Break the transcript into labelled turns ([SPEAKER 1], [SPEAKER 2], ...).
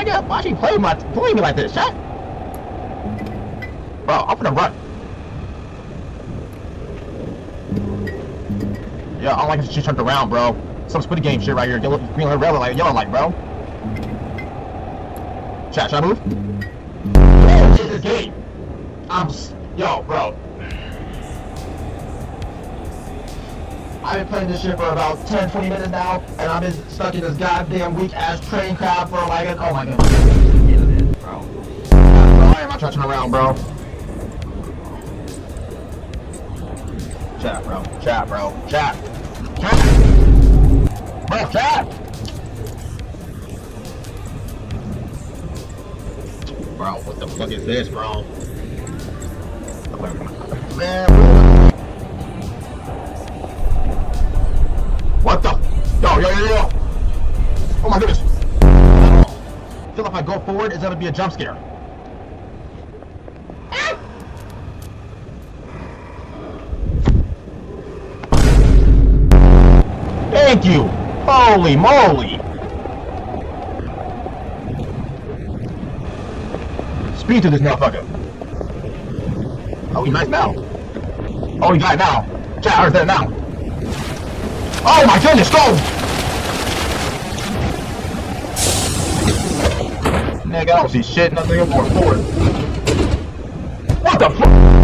[SPEAKER 1] nigga? Why she play me like this, chat? Bro, I'm gonna run. Yeah, I don't like she turned around, bro. Some Squid Game shit right here. Yellow, green light, red light, yellow light, bro. Chat, should I move? Oh, shit, this game. Yo, bro. I've been playing this shit for about 10-20 minutes now, and I've been stuck in this goddamn weak-ass train crowd for like, oh my god. Bro. Why am I touching around, bro? Chat, bro. Chat, bro. Chat. Chat. Bro, chat. Bro, what the fuck is this, bro? Man, bro. What the? Yo. Oh my goodness. I feel like if I go forward, it's gonna be a jump scare. Thank you! Holy moly! Speed to this motherfucker. Oh, he nice now. Oh, he got it now. Chat, where's that now? Oh my goodness, go! Nigga, I don't see shit, nothing more forward. What the fuck?